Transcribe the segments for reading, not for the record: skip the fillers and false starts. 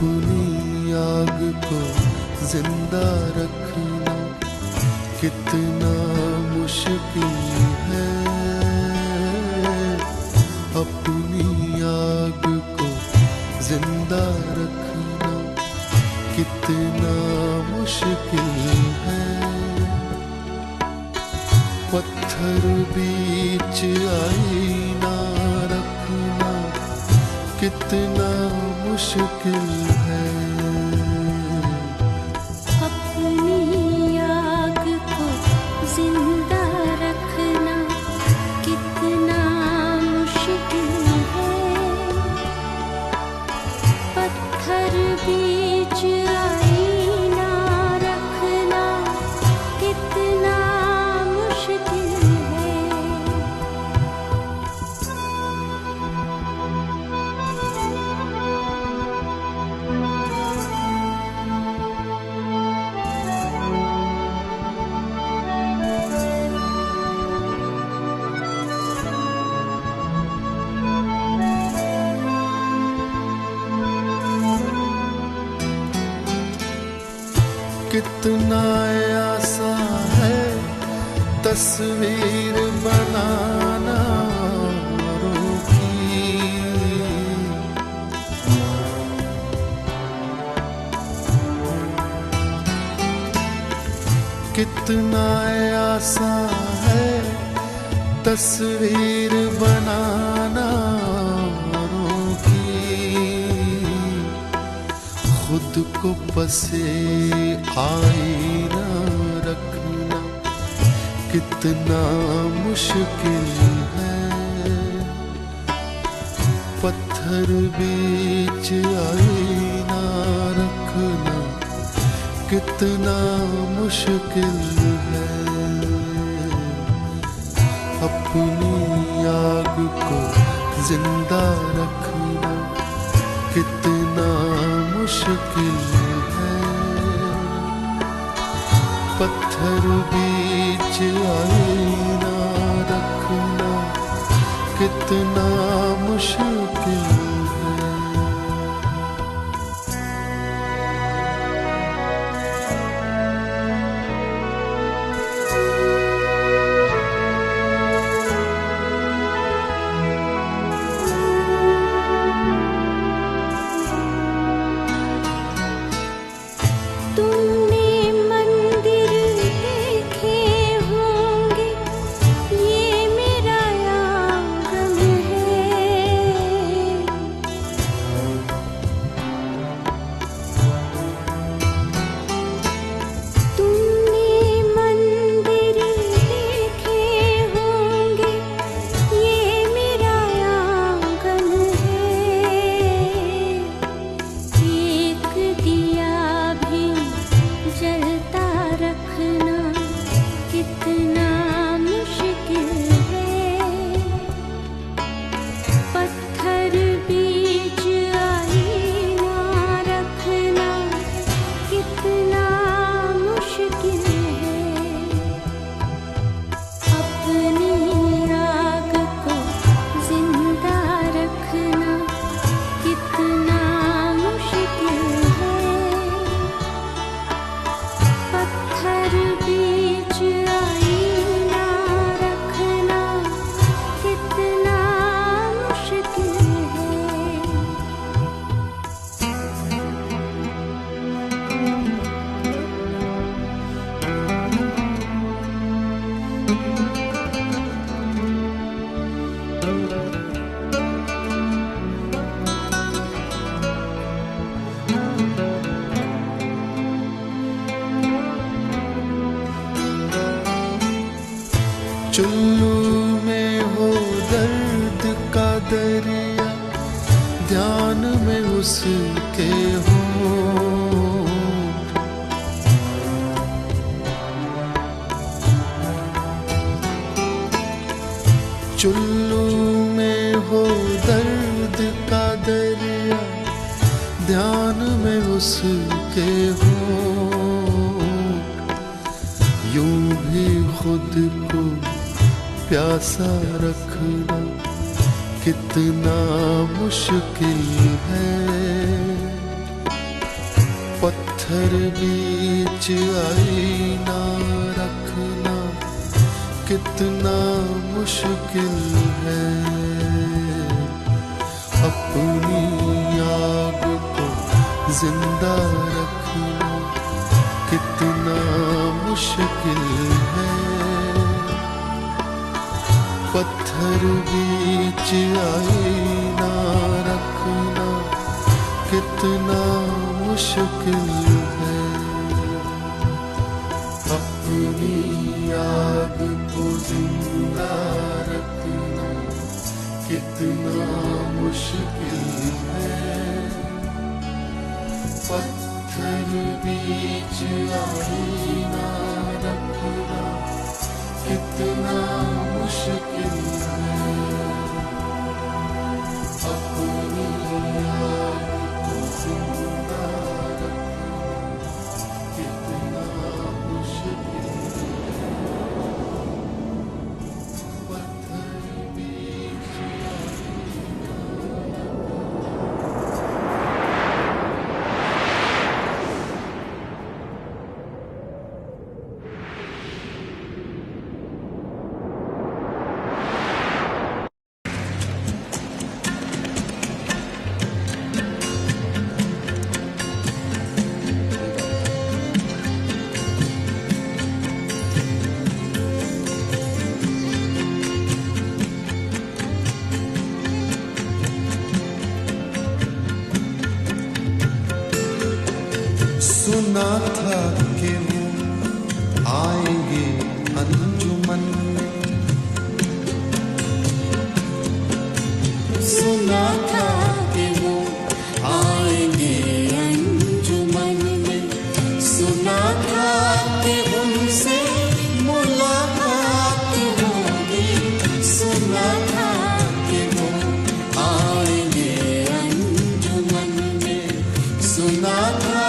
अपनी आग को जिंदा रखना कितना मुश्किल है। अपनी आग को जिंदा रखना कितना मुश्किल है। पत्थर बीच आईना रखना कितना मुश्किल है। अपनी आग को जिंदा रखना कितना मुश्किल है। पत्थर बीच आईना रखना कितना मुश्किल है। कितना आसान है तस्वीर बनाना औरों की। कितना आसान है तस्वीर बनाना औरों की। खुद को बसे आईना रखना कितना मुश्किल है। पत्थर बीच आईना रखना कितना मुश्किल है। अपनी आग को जिंदा रखना कितना मुश्किल है। पत्थर बीच आईना रखना कितना मुश्किल है। तुमने मंदिर देखे होंगे, ये मेरा आंगन है। तुमने मंदिर देखे होंगे, ये मेरा आंगन है। एक दिया भी जलता रखना कितना मुश्किल है। पत्थर बीच आईना रखना कितना मुश्किल है। अपनी आग को जिंदा रखना कितना मुश्किल है। पत्थर बीच आईना रखना कितना मुश्किल है। चुल्लू में हो दर्द का दरिया, ध्यान में उसके हो। चुल्लू में हो दर्द का दरिया, ध्यान में उसके हो। यूं भी खुद को प्यासा रखना कितना मुश्किल है। पत्थर बीच आईना रखना कितना मुश्किल है, अपनी आग को जिंदा रखना कितना मुश्किल है। पत्थर बीच आईना रखना कितना मुश्किल है, अपनी आग को जिंदा रखना कितना मुश्किल है। पत्थर बीच आईना रखना कितना मुश्किल है, अपनी आग को जिंदा रखना कितना मुश्किल है। पत्थर बीच सुना था कि वो आएंगे अंजुमन में, सुना था कि वो आएंगे अंजुमन में, सुना था कि उनसे मुलाकात होगी, सुना था कि वो आएंगे अंजुमन में, सुना था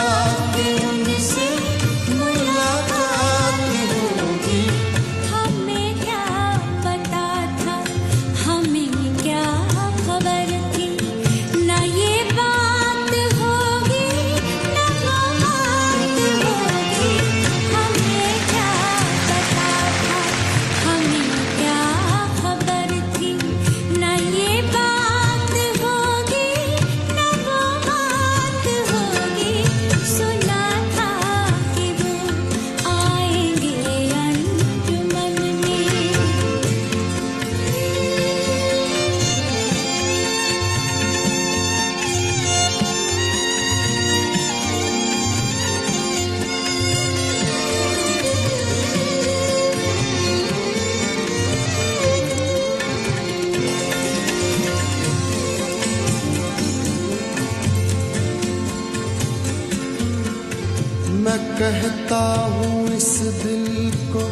मैं कहता हूँ इस दिल को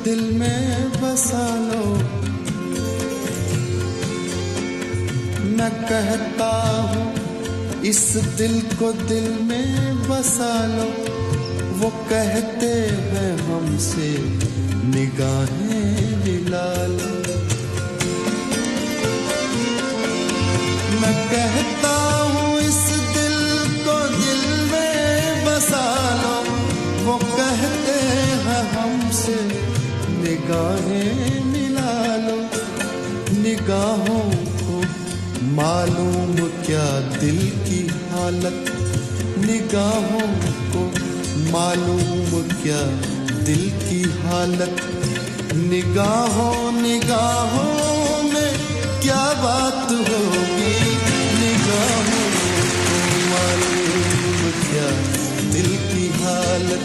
दिल में बसा लो, मैं कहता हूँ इस दिल को दिल में बसा लो, वो कहते हैं हमसे निगाहें मिला लो। मैं कहता हूँ इस दिल को दिल में बसा लो, वो कहते हैं हमसे निगाहें मिला लो। निगाहों को मालूम क्या दिल की हालत, निगाहों को मालूम क्या दिल की हालत, निगाहों निगाहों में क्या बात होगी, निगाहों को मालूम क्या दिल की हालत,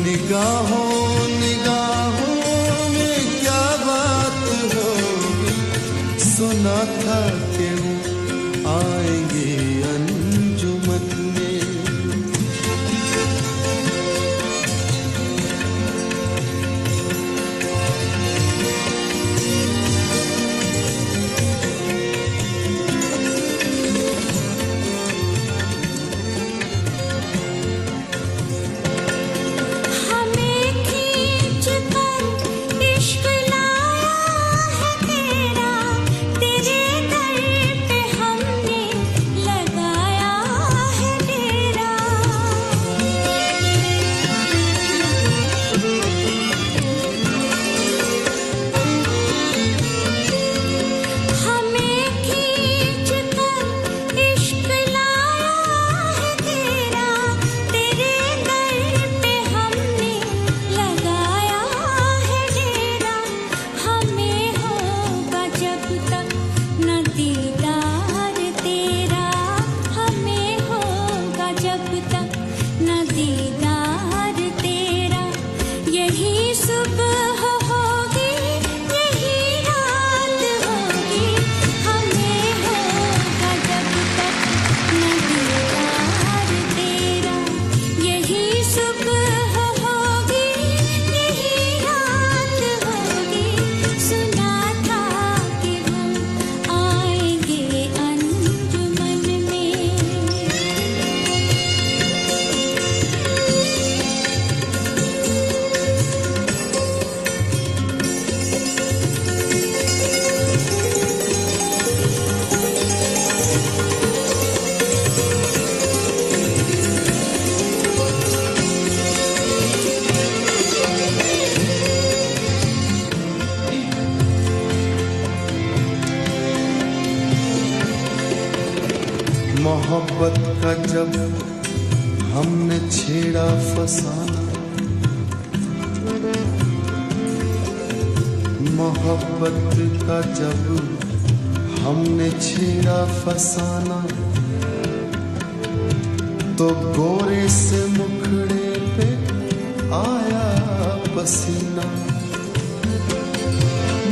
निगाहों निगाहों में क्या बात होगी। सुना था कि वो आएंगे अंजुमन में, इश्क लाया है तेरा, तेरे दर का जब हमने छेड़ा फसाना, मोहब्बत का जब हमने छेड़ा फसाना, तो गोरे से मुखड़े पे आया पसीना।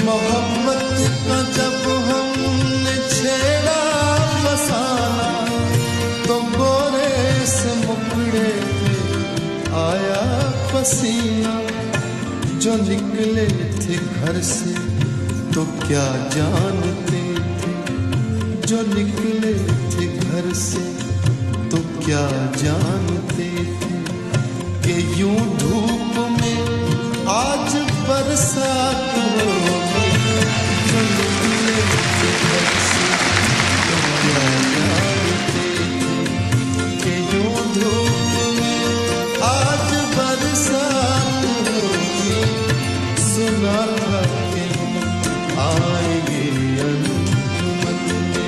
मोहब्बत का जब हमने छेड़ा फसाना, तो गोरे से मुखड़े पे आया पसीना। जो निकले थे घर से तो क्या जानते थे, जो निकले थे घर से तो क्या जानते थे कि यूं धूप में आज बरसात होगी। जो निकले थे घर से तो क्या जानते थे कि यूं धूप में आज बरसात होगी। सुना था कि आएंगे अंजुमन में।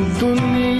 दुनिया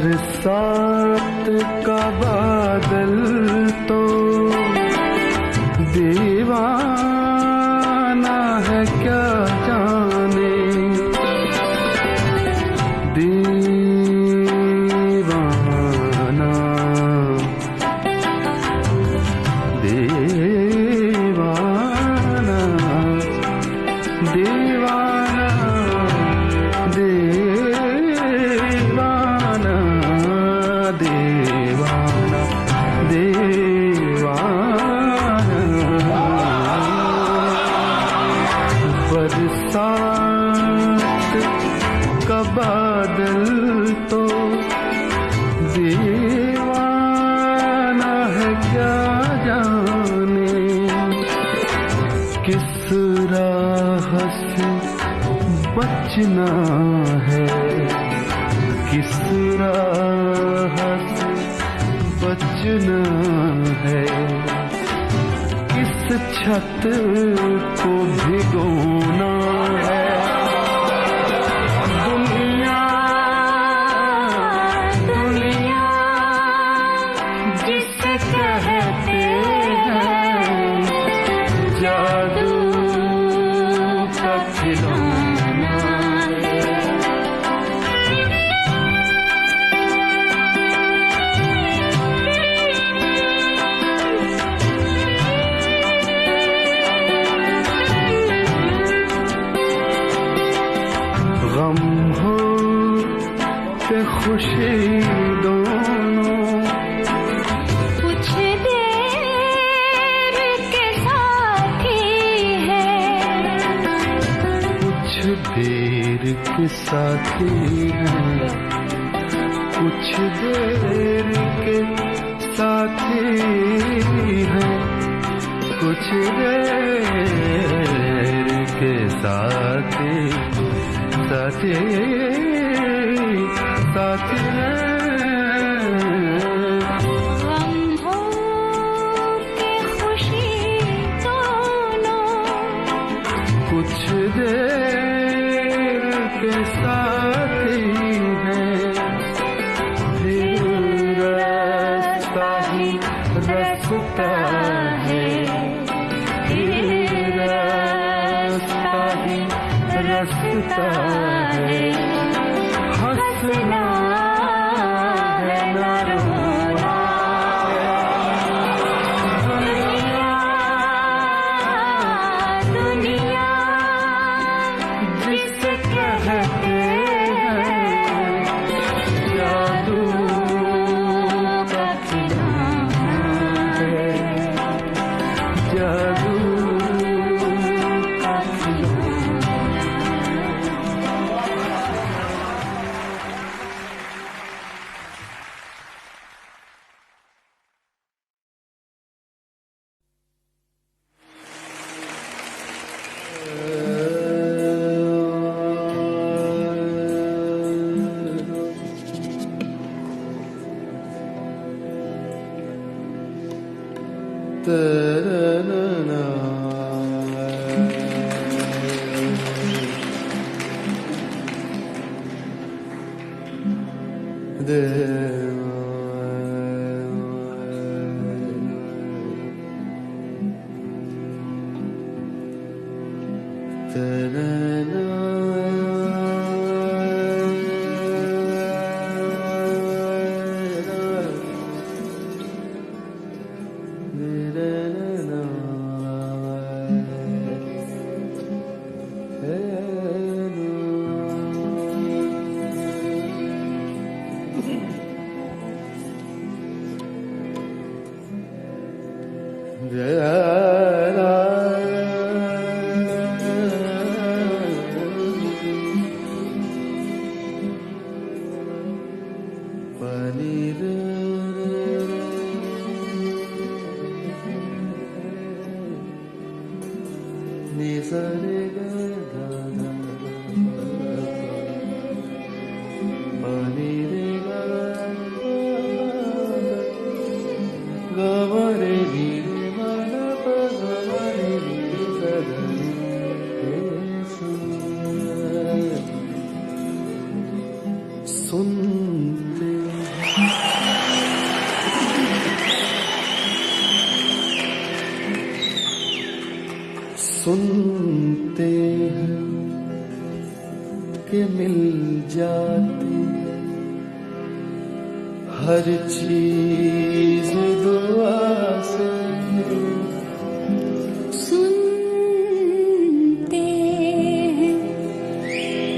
बरसात का बादल तो दीवाना है क्या जाने, दीवाना दीवाना दीवाना दीवाना दीवाना दीवाना। बरसात का बादल तो दीवाना है क्या जाने, किस राह से बचना है, किस राह से बचना है, किस छत को भिगोना है। दुनिया दुनिया जिसे कहते हैं जादू का खिलौना है। गम हो के खुशी दोनों कुछ देर के साथी है, कुछ देर के साथी हैं, कुछ देर के साथी हैं, कुछ देर के साथी साथी साथी हैं। गम हो के खुशी दोनों कुछ देर के साथी हैं, फिर रास्ता ही रास्ता है, फिर रास्ता ही रास्ता है। हंसना है ना रोना, दुनिया जिसे कहते हैं जादू का खिलौना है, जादू का खिलौना। सुनते के मिल जाती है हर चीज दुआ से। सुनते हैं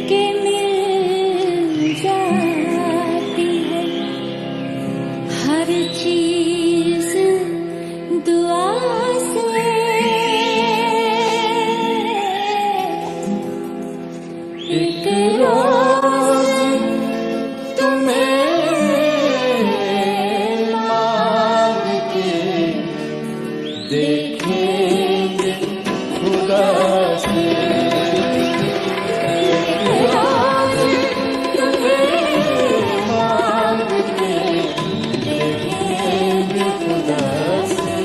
कि मिल जाती है हर चीज दुआ से। एक रोज तुम्हें मांग के देखेंगे खुदा से। रोज तुम्हें मांग के देखेंगे खुदा से।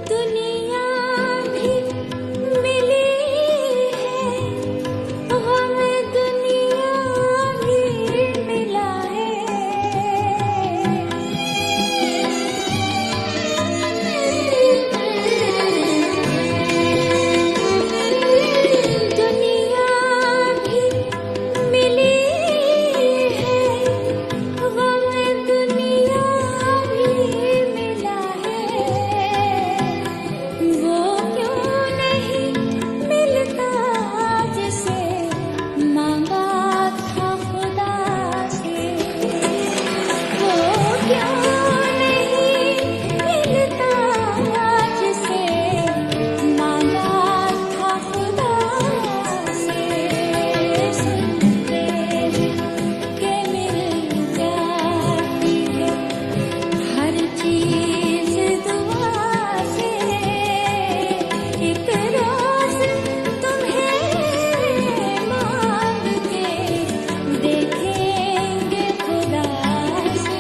दुनिया भी मिली है, हमें दुनिया भी मिला है। दुनिया भी मिली है, हमें दुनिया भी मिला है। वो क्यों नहीं मिलता जिसे मांगा था खुदा से। वो क्यों नहीं मिलता जिसे मांगा था खुदा से। सुनते हैं कि मिल जाती है हर चीज दुआ से। एक रोज तुम्हें मांग के देखेंगे खुदा से।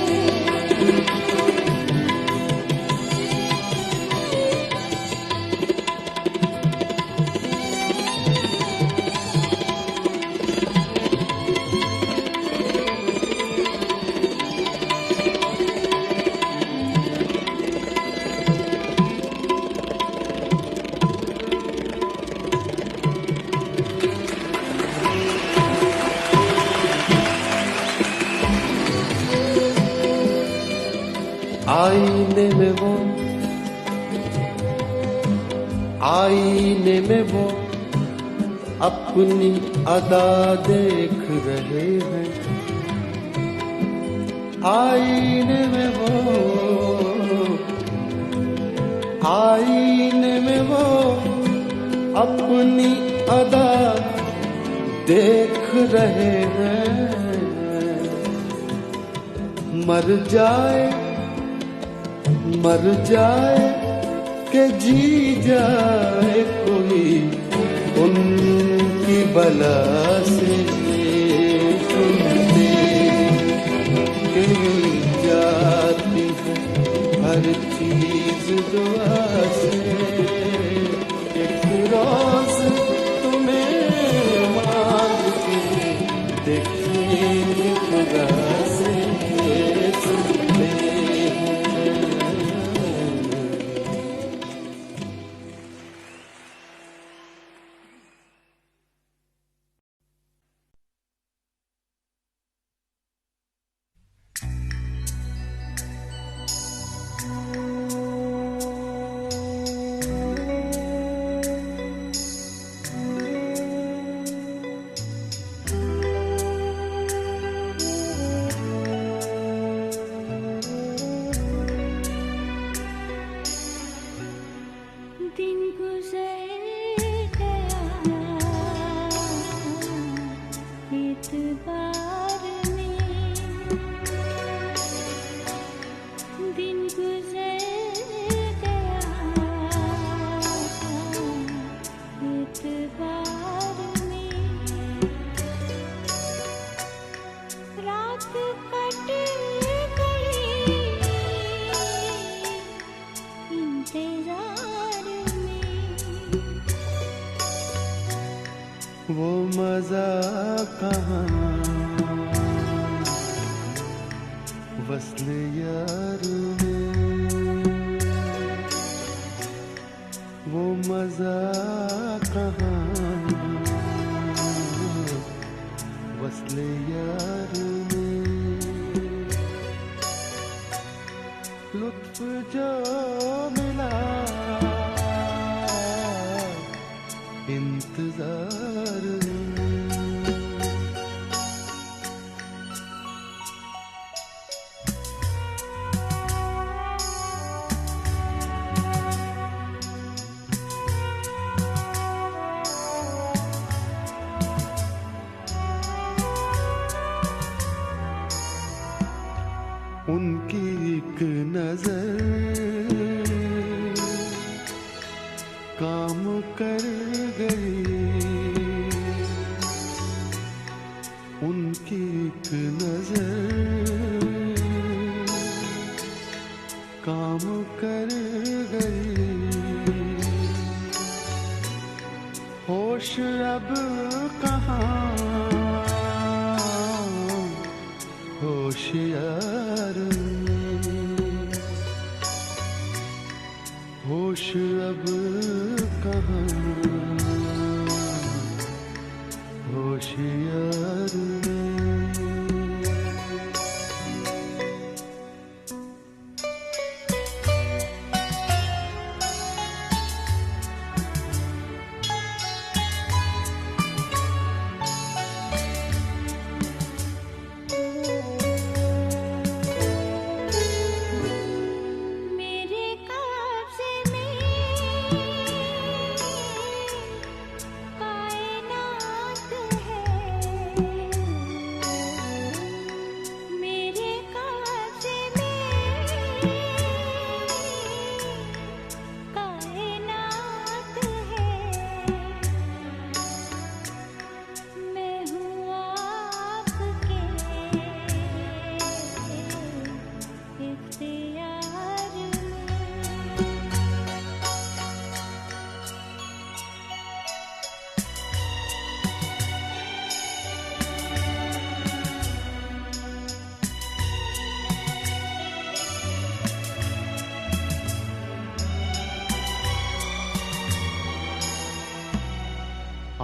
आईने में वो अपनी अदा देख रहे हैं। आईने में वो अपनी अदा देख रहे हैं। मर जाए के जी जाए कोई उनकी बला से। सुनते के मिल जाती है हर चीज दुआ से। एक रोज तुम्हें मांग के देखेंगे खुदा से। सुनते कहाँ वस्ल यार में वो मजा कहाँ वस्ल यार में लुत्फ जो मिला इंतजार में उनकी एक नजर काम कर गई उनकी एक नजर काम कर गई होश अब कहाँ होशियार होश अब कहाँ होशियार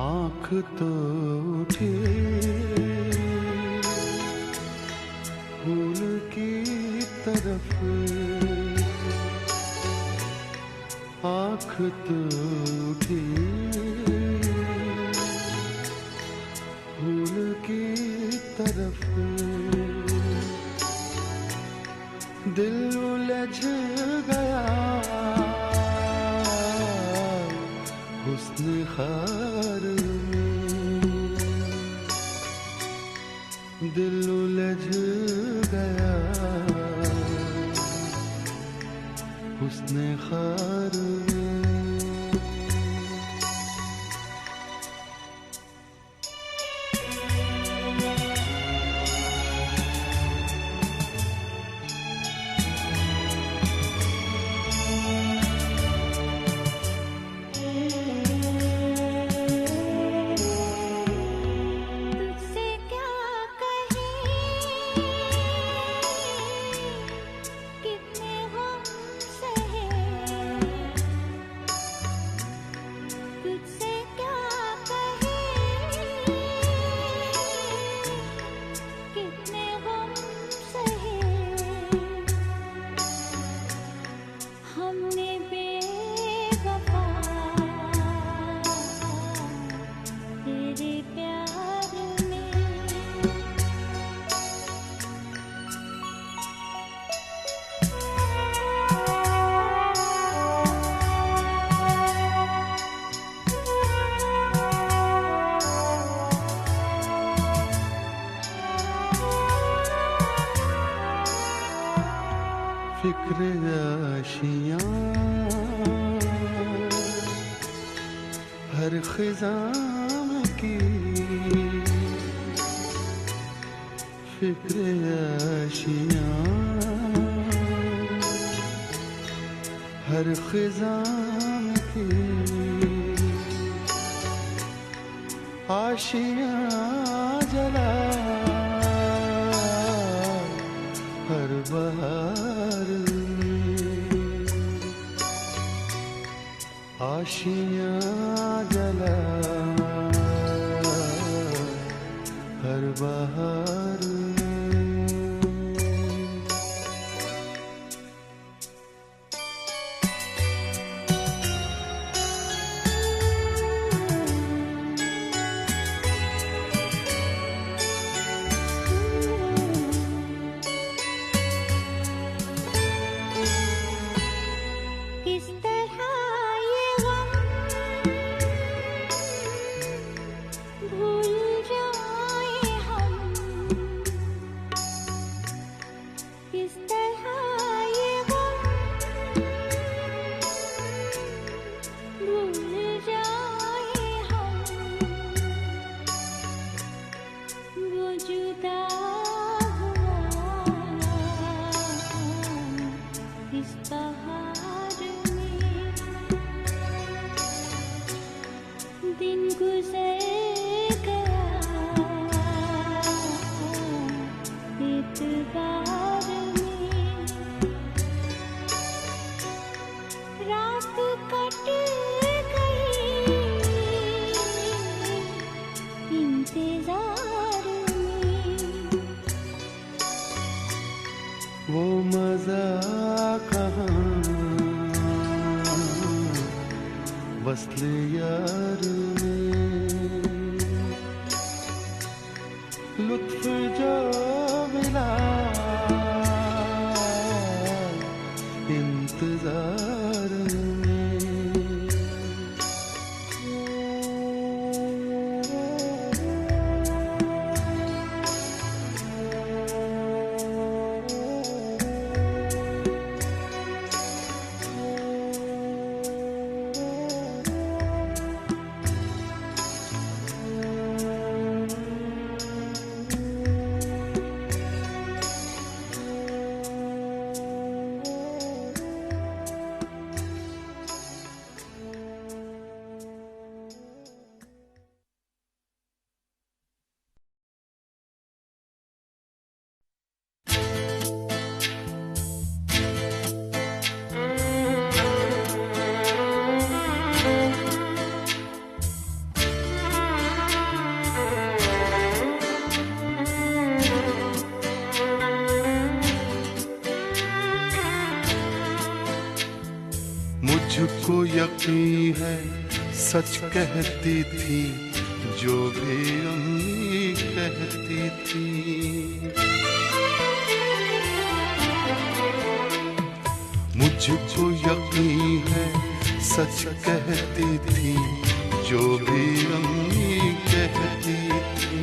आँख तो उठे फूल की तरफ आँख तो उठे फूल की तरफ दिल उलझ गया हुस्न खार में दिल उलझ गया हुस्न खार में फिक्र आशियाँ हर ख़िज़ां की फिक्र आशियाँ हर ख़िज़ां की आशियाँ जला हर बहार में, आशियाँ जला हर बहार में। किस तरह ये गम भूल जाए हम, किस तरह ये गम भूल जाए हम, वो जुदा हुआ इस बहार में, दिन गुजर गया एतबार में, रात कट गई इंतजार में, वो मजा कहाँ वस्ले यार में, लुत्फ जो मिला इंतजार में। मुझको यकीन है सच कहती थी जो भी अम्मी कहती थी, मुझको यकीन है सच कहती थी जो भी अम्मी कहती थी।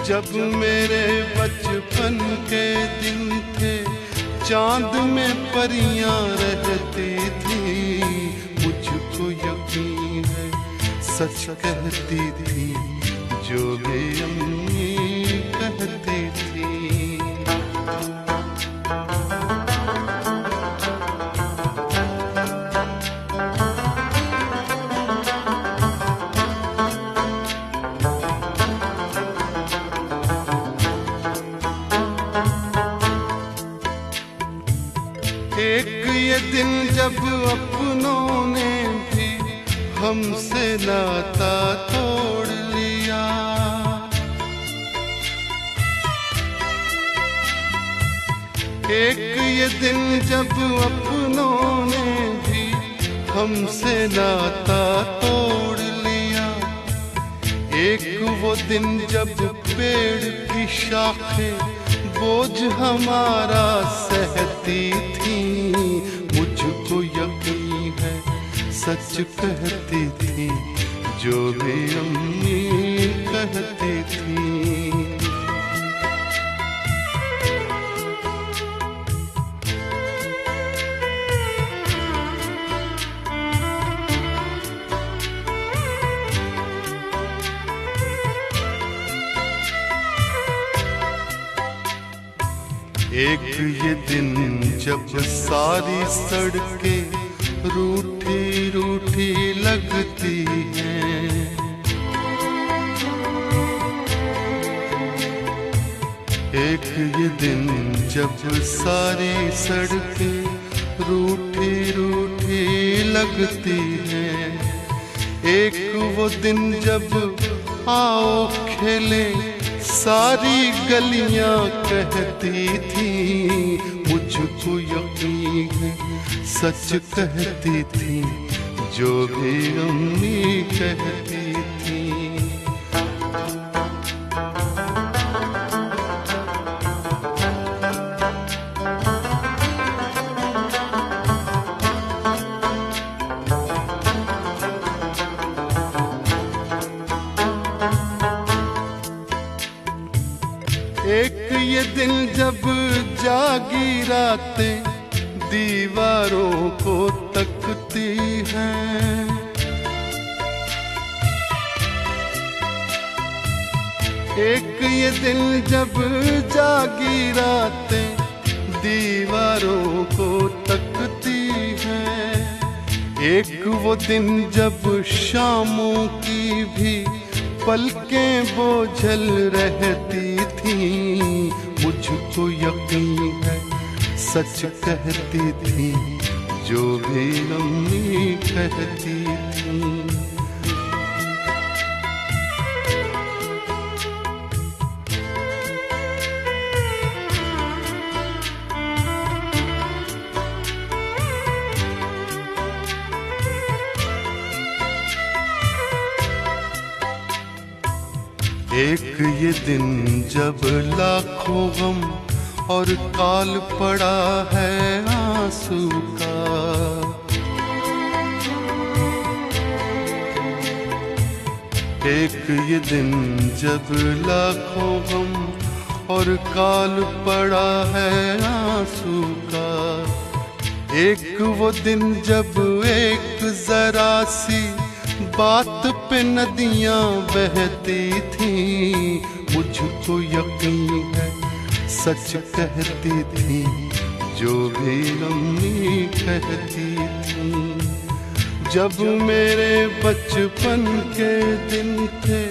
जब मेरे बचपन के दिन थे चांद में परियां रहती थी, मुझको यकीन है सच कहती थी जो भी अम्मी कहती थी। एक ये दिन जब अपनों ने भी हमसे नाता तोड़ लिया, एक ये दिन जब अपनों ने भी हमसे नाता तोड़ लिया, एक वो दिन जब पेड़ की शाखें बोझ हमारा सहती थी, मुझको यकीन है सच कहती थी जो भी अम्मी कहती थी। एक ये दिन जब सारी सड़कें रूठी रूठी लगती हैं, एक ये दिन जब सारी सड़कें रूठी रूठी लगती हैं, एक वो दिन जब आओ खेले सारी गलियां कहती थी, मुझको यकीन है सच कहती थी जो भी अम्मी कहती थी। एक ये दिन जब जागी रातें दीवारों को तकती हैं, एक ये दिन जब जागी रातें दीवारों को तकती हैं, एक वो दिन जब शामों की भी पलकें बोझल रहती थी, मुझको यकीन है सच कहती थी जो भी अम्मी कहती थी। एक ये दिन जब लाखों गम और काल पड़ा है आंसू का, एक ये दिन जब लाखों गम और काल पड़ा है आंसू का, एक वो दिन जब एक जरा सी बात पे नदियां बहती थी, मुझको यकीन है सच कहती थी जो भी अम्मी कहती थी। जब मेरे बचपन के दिन थे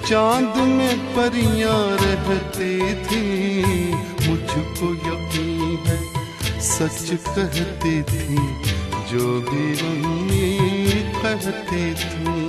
चांद में परियां रहती थी, मुझको यकीन है सच कहती थी जो भी अम्मी कहती थी।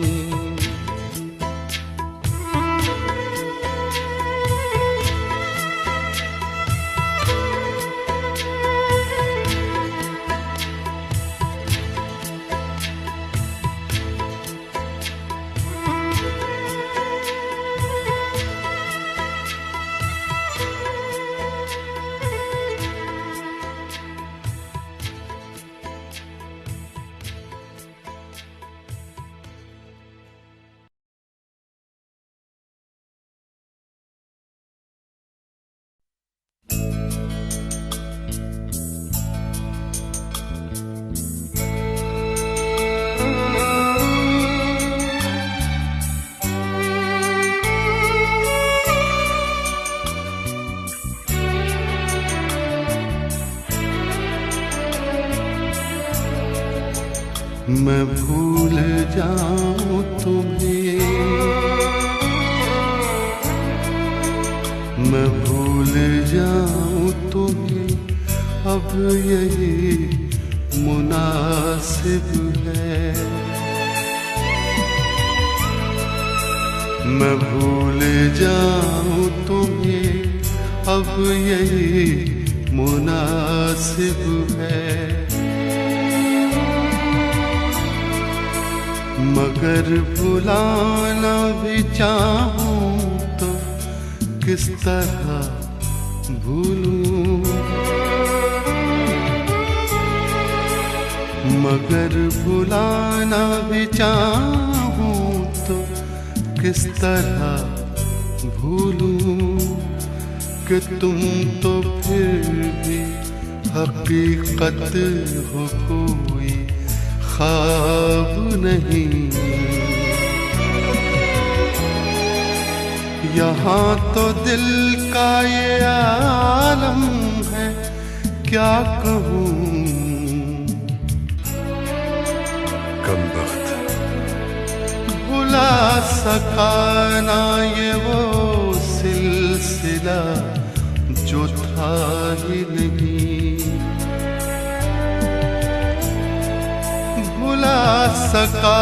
मैं भूल जाऊं तुम्हें, मैं भूल जाऊं तुम्हें, अब यही मुनासिब है। मैं भूल जाऊं तुम्हें, अब यही मुनासिब है। मगर भुलाना भी चाहूं तो किस तरह भूलूं, मगर भुलाना भी चाहूं तो किस तरह भूलूं कि तुम तो फिर भी हकीकत हो, कोई ख्वाब नहीं। यहाँ तो दिल का ये आलम है, क्या कहूँ कमबख्त, भुला सका ना ये वो सिलसिला था ही नहीं। भुला सका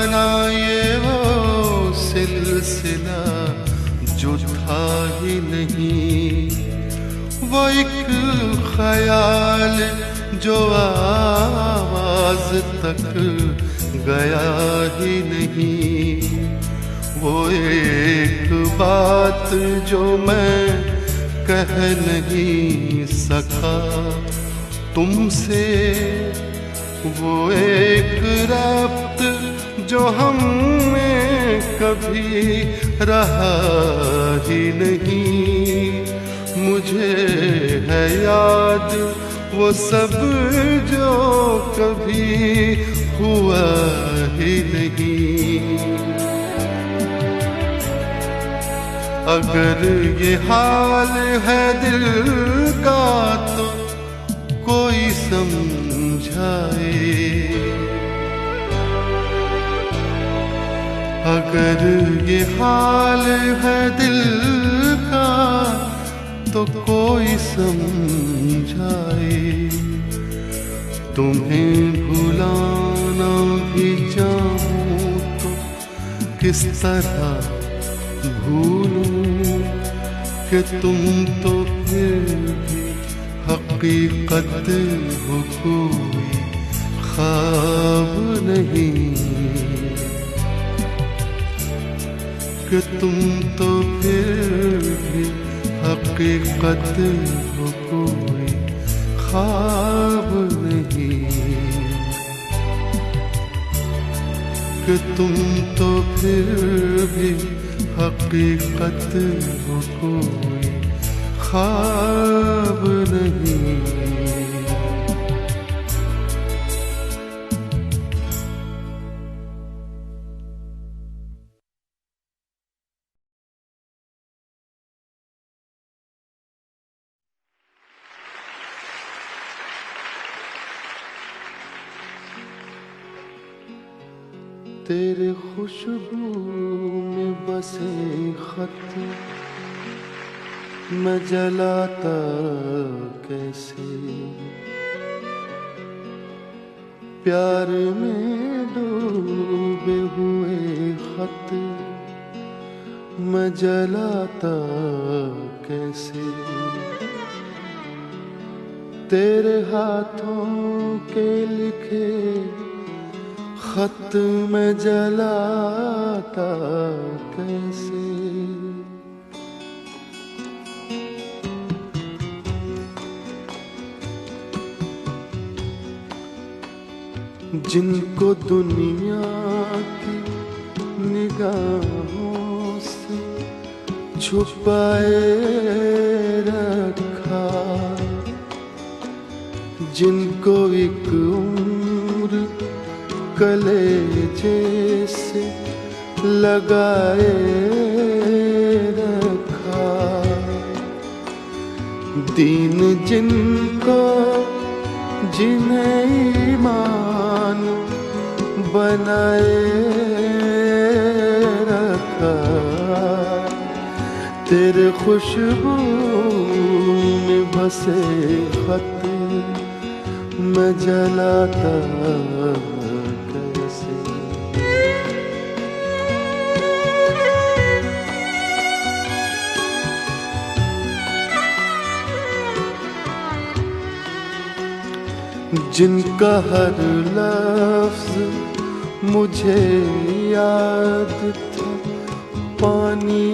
ना ये वो सिलसिला जो था ही नहीं। वो एक ख्याल जो आवाज तक गया ही नहीं। वो एक बात जो मैं कह नहीं सका तुमसे। वो एक रब्त जो हमने कभी रहा ही नहीं। मुझे है याद वो सब जो कभी हुआ ही नहीं। अगर ये हाल है दिल का तो कोई समझाए। अगर ये हाल है दिल का तो कोई समझाए। तुम्हें भुलाना भी चाहूं तो किस तरह भूलूं कि तुम तो फिर भी हकीकत हो, कोई ख्वाब नहीं। कि तुम तो फिर भी हकीकत हो, कोई ख्वाब नहीं। कि तुम तो फिर भी हकीकत हो, कोई ख्वाब नहीं। तेरे खुशबू में बसे खत मैं जलाता कैसे। प्यार में डूबे हुए खत मैं जलाता कैसे। तेरे हाथों के लिखे खत में जलाता कैसे। जिनको दुनिया की निगाहों से छुपाए रखा। जिनको एक उम्र कलेजे से लगाए रखा। दीन जिनको जिन्हें ईमान बनाए रखा। तेरे खुशबू में बसे खत मैं जलाता कैसे। जिनका हर लफ्ज मुझे याद था पानी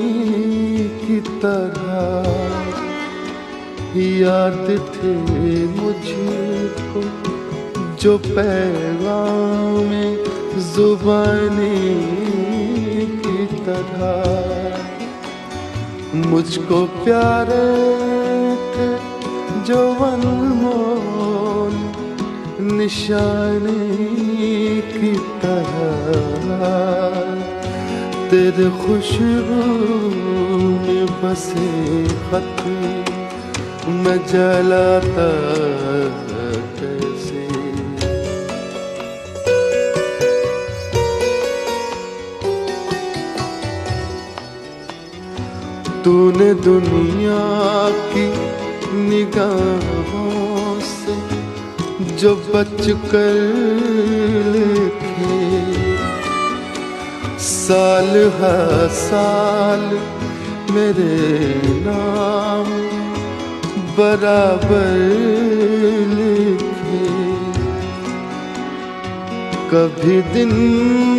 की तरह। याद थे मुझको जो पैगाम जुबानी की तरह। मुझको प्यारे थे जो अनमोल निशानी की तरह। तेरे खुशबू में बसे खत मैं जलाता कैसे। तूने दुनिया की निगाहों से जो बच कर लिखे, साल हर साल मेरे नाम बराबर लिखे। कभी दिन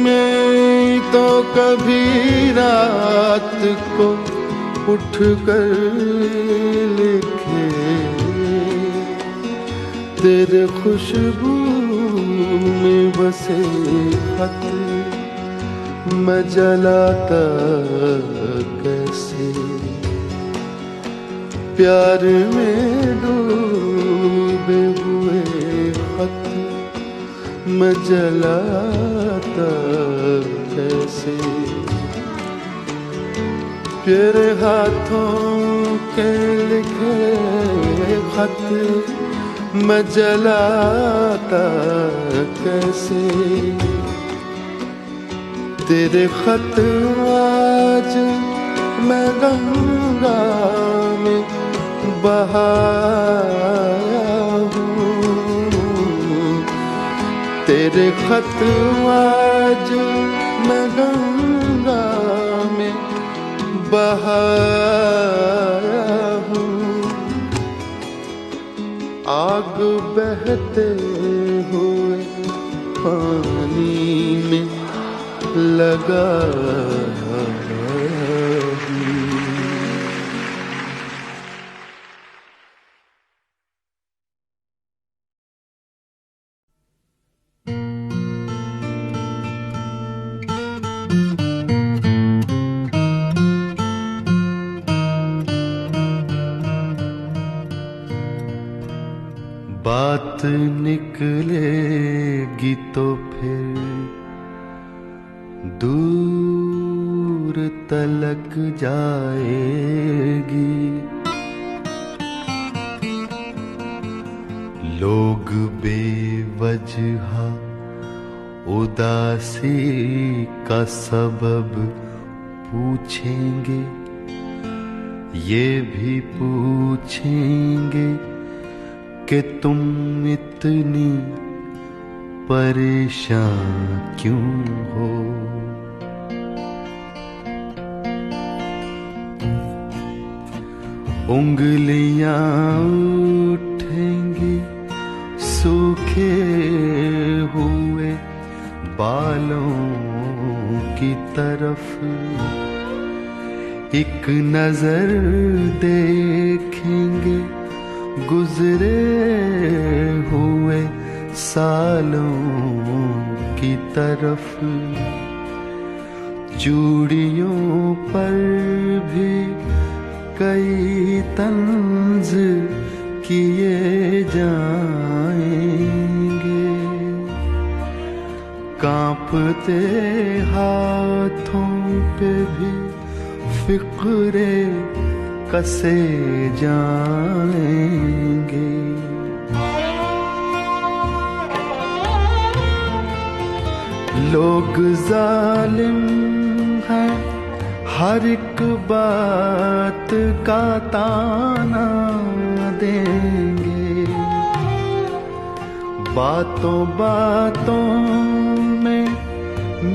में तो कभी रात को उठ कर लिखे, तेरे खुशबू में बसे खत मैं जलाता कैसे, प्यार में डूबे हुए खत मैं जलाता कैसे। तेरे हाथों के लिखे खत मैं जलाता कैसे, तेरे खत आज मैं गंगा में बहाया हूँ, तेरे खत आज मैं गंगा में बहाया हूँ। आग बहते हुए पानी में लगा बात निकलेगी तो फिर दूर तलक जाएगी, लोग बेवजह उदासी का सबब पूछेंगे, ये भी पूछेंगे कि तुम इतनी परेशान क्यों हो। उंगलियां उठेंगी सूखे हुए बालों की तरफ, एक नजर देखेंगे गुजरे हुए सालों की तरफ। चूड़ियों पर भी कई तंज किए जाएंगे, कांपते हाथों पे भी फिक्रे कसे जाएंगे। लोग जालिम हैं, हर एक बात का ताना देंगे, बातों बातों में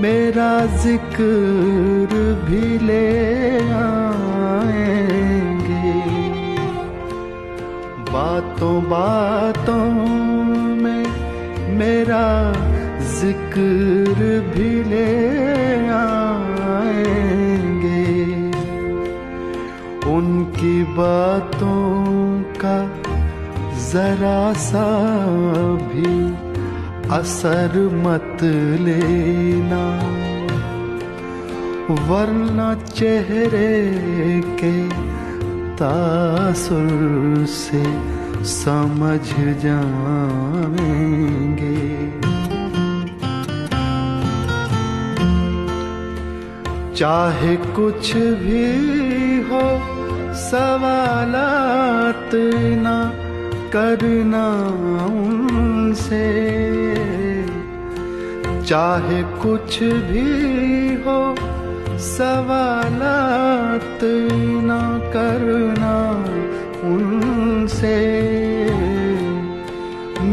मेरा जिक्र भी ले आएंगे, बातों बातों में मेरा जिक्र भी ले आएंगे। उनकी बातों का जरा सा भी असर मत लेना, वरना चेहरे के तासुर से समझ जाएंगे। चाहे कुछ भी हो सवालात ना करना उनसे, चाहे कुछ भी हो सवालात ना करना उनसे,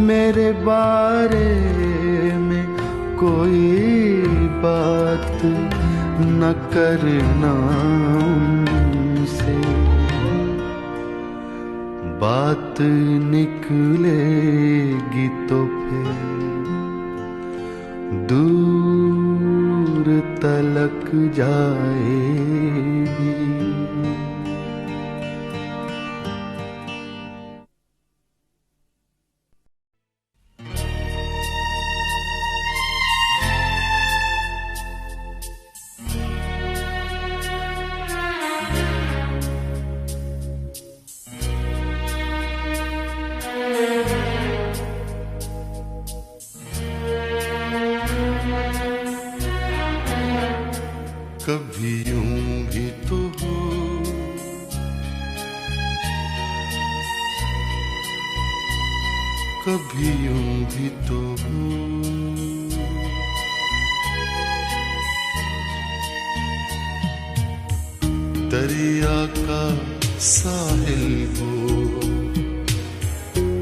मेरे बारे में कोई बात न करना उनसे। बात निकलेगी तो फिर दूर तलक जाएगी। कभी यूं भी तो हो, कभी यूं भी तो हो, दरिया का साहिल हो,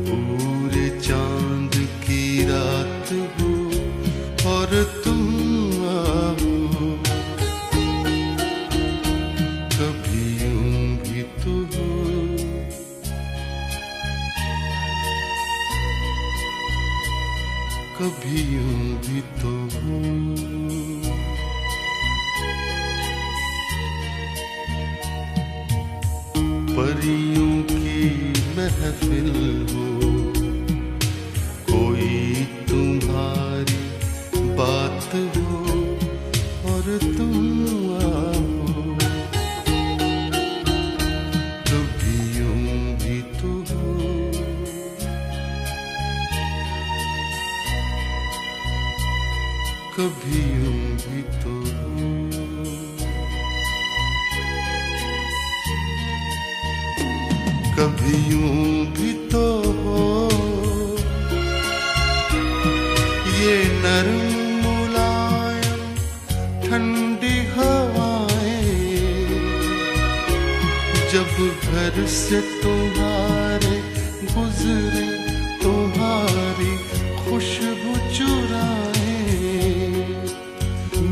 पूरे चांद की रात हो और तुम आओ। कभी यूं भी तो हो, कभी यूं भी तो हो, परियों की महफिल हो, कोई तुम्हारी बात हो और तुम आओ। कभी यूं भी तो हो, कभी यूं भी तो हो, कभी यूं भी तो हो, ये नरम मुलायम ठंडी हवाएं जब घर से तुम्हारे गुजरे, तुम्हारी खुशबू चुराए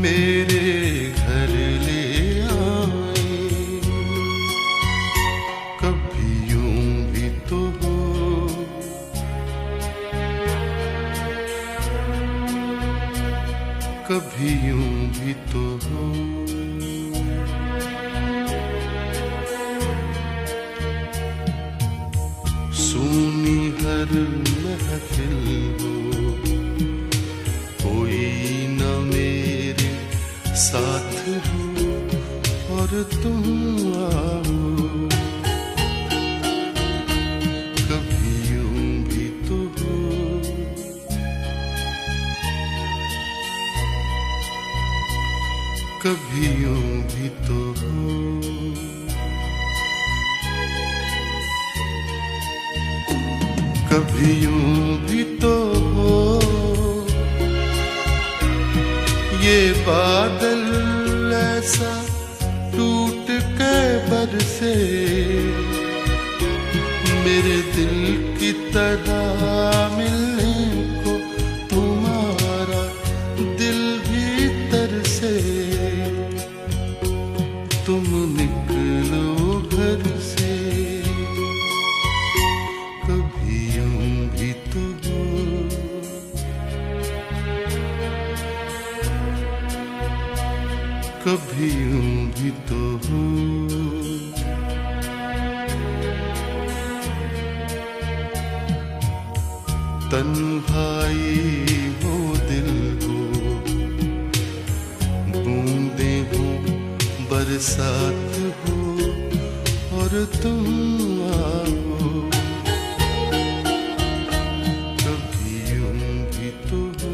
मेरे घर ले आए। कभी यूं भी तो हो, कभी यूं भी तो हो, सुनी हर महफिल हो, कोई न मेरे साथ हो और तुम आओ। कभी यूं भी तो हो, कभी यूं भी तो हो, कभी यूं भी तो हो, ये बादल ऐसा टूट के बरसे मेरे दिल की तरह मिलने को तुम्हारा दिल भीतर से। तुम निकलो घर से, कभी यूं भी तो हो, कभी यूं भी तो हो, तन्हाई हो दिल हो, बूंदे हो बरसात हो और तुम आओ। कभी यूं भी तो हो,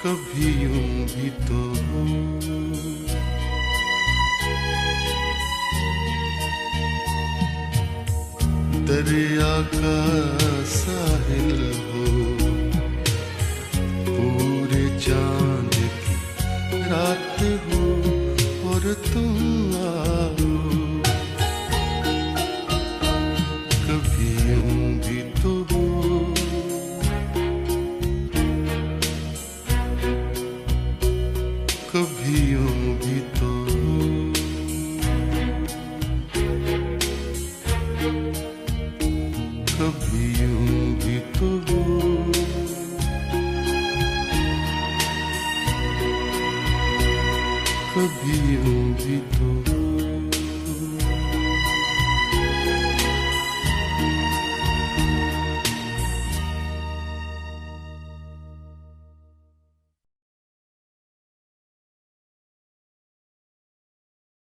कभी यूं भी तो हो, दरिया का साहिल हो, पूरे चांद की रात हो पर तुम आओ, कभी यूं भी तो हो, कभी यूं भी तो हो, कभी यूं भी तो हो, कभी यूं भी तो हो।